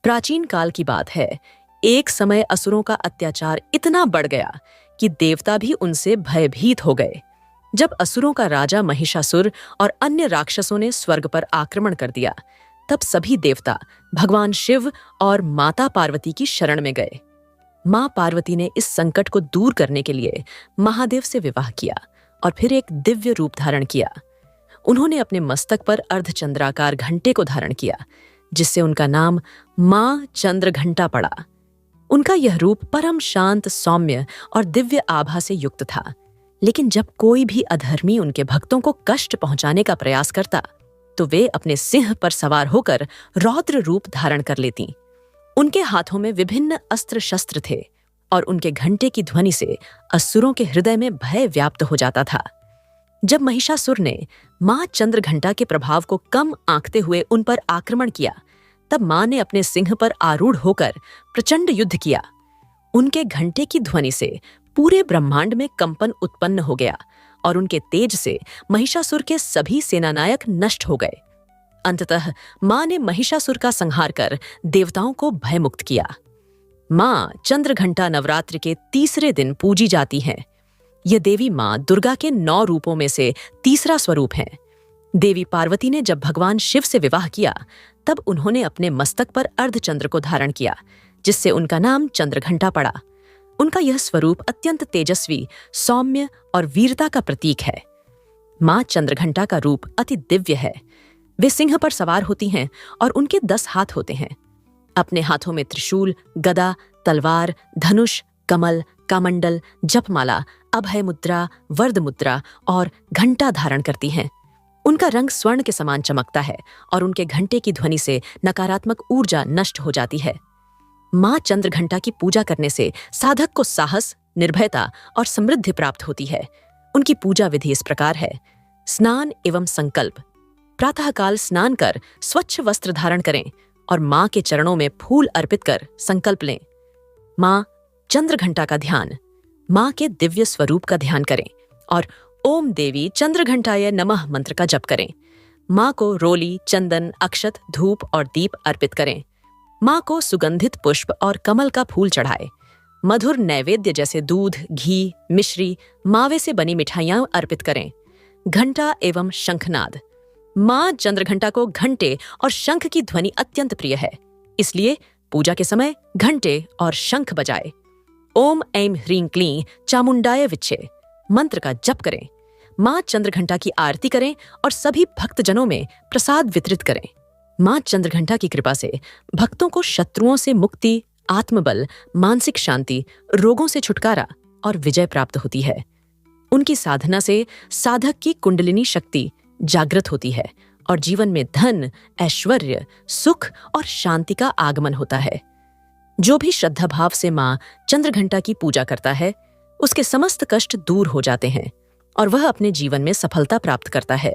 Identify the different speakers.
Speaker 1: प्राचीन काल की बात है। एक समय असुरों का अत्याचार इतना बढ़ गया कि देवता भी उनसे भयभीत हो गए। जब असुरों का राजा महिषासुर और अन्य राक्षसों ने स्वर्ग पर आक्रमण कर दिया, तब सभी देवता भगवान शिव और माता पार्वती की शरण में गए। मां पार्वती ने इस संकट को दूर करने के लिए महादेव से विवाह किया और फिर एक दिव्य रूप धारण किया। उन्होंने अपने मस्तक पर अर्धचंद्राकार घंटे को धारण किया, जिससे उनका नाम मां चंद्रघंटा पड़ा। उनका यह रूप परम शांत, सौम्य और दिव्य आभा से युक्त था। लेकिन जब कोई भी अधर्मी उनके भक्तों को कष्ट पहुंचाने का प्रयास करता, तो वे अपने सिंह पर सवार होकर रौद्र रूप धारण कर लेती। उनके हाथों में विभिन्न अस्त्र शस्त्र थे और उनके घंटे की ध्वनि से असुरों के हृदय में भय व्याप्त हो जाता था। जब महिषासुर ने मां चंद्रघंटा के प्रभाव को कम आंकते हुए उन पर आक्रमण किया, तब मां ने अपने सिंह पर आरूढ़ होकर प्रचंड युद्ध किया। उनके घंटे की ध्वनि से पूरे ब्रह्मांड में कंपन उत्पन्न हो गया और उनके तेज से महिषासुर के सभी सेनानायक नष्ट हो गए। अंततः मां ने महिषासुर का संहार कर देवताओं को भयमुक्त किया। मां चंद्रघंटा नवरात्र के तीसरे दिन पूजी जाती हैं। यह देवी मां दुर्गा के 9 रूपों में से तीसरा स्वरूप है। देवी पार्वती ने जब भगवान शिव से विवाह किया, तब उन्होंने अपने मस्तक पर अर्धचंद्र को धारण किया, जिससे उनका नाम चंद्रघंटा पड़ा। उनका यह स्वरूप अत्यंत तेजस्वी, सौम्य और वीरता का प्रतीक है। मां चंद्रघंटा का रूप अति दिव्य है। वे सिंह पर सवार होती हैं और उनके 10 हाथ होते हैं। अपने हाथों में त्रिशूल, गदा, तलवार, धनुष, कमल, कामंडल, जपमाला, अभय मुद्रा, वर्द मुद्रा और घंटा धारण करती हैं। उनका रंग स्वर्ण के समान चमकता है और उनके घंटे की ध्वनि से नकारात्मक ऊर्जा नष्ट हो जाती है। मां चंद्रघंटा की पूजा करने से साधक को साहस, निर्भयता और समृद्धि प्राप्त होती है। उनकी पूजा विधि इस प्रकार है। स्नान एवं संकल्प। प्रातःकाल स्नान कर स्वच्छ वस्त्र धारण करें और मां के चरणों में फूल अर्पित कर संकल्प लें। मां चंद्रघंटा का ध्यान। मां के दिव्य स्वरूप का ध्यान करें और ओम देवी चंद्रघंटाय नमः मंत्र का जप करें। मां को रोली, चंदन, अक्षत, धूप और दीप अर्पित करें। मां को सुगंधित पुष्प और कमल का फूल चढ़ाएं। मधुर नैवेद्य जैसे दूध, घी, मिश्री, मावे से बनी मिठाइयां अर्पित करें। घंटा एवं शंखनाद। मां चंद्रघंटा को घंटे और शंख की ध्वनि अत्यंत प्रिय है, इसलिए पूजा के समय घंटे और शंख बजाए। ओम ऐं ह्रीं क्लीं चामुंडाय विच्चे मंत्र का जप करें। मां चंद्रघंटा की आरती करें और सभी भक्तजनों में प्रसाद वितरित करें। मां चंद्रघंटा की कृपा से भक्तों को शत्रुओं से मुक्ति, आत्मबल, मानसिक शांति, रोगों से छुटकारा और विजय प्राप्त होती है। उनकी साधना से साधक की कुंडलिनी शक्ति जागृत होती है और जीवन में धन, ऐश्वर्य, सुख और शांति का आगमन होता है। जो भी श्रद्धा भाव से मां चंद्रघंटा की पूजा करता है, उसके समस्त कष्ट दूर हो जाते हैं और वह अपने जीवन में सफलता प्राप्त करता है।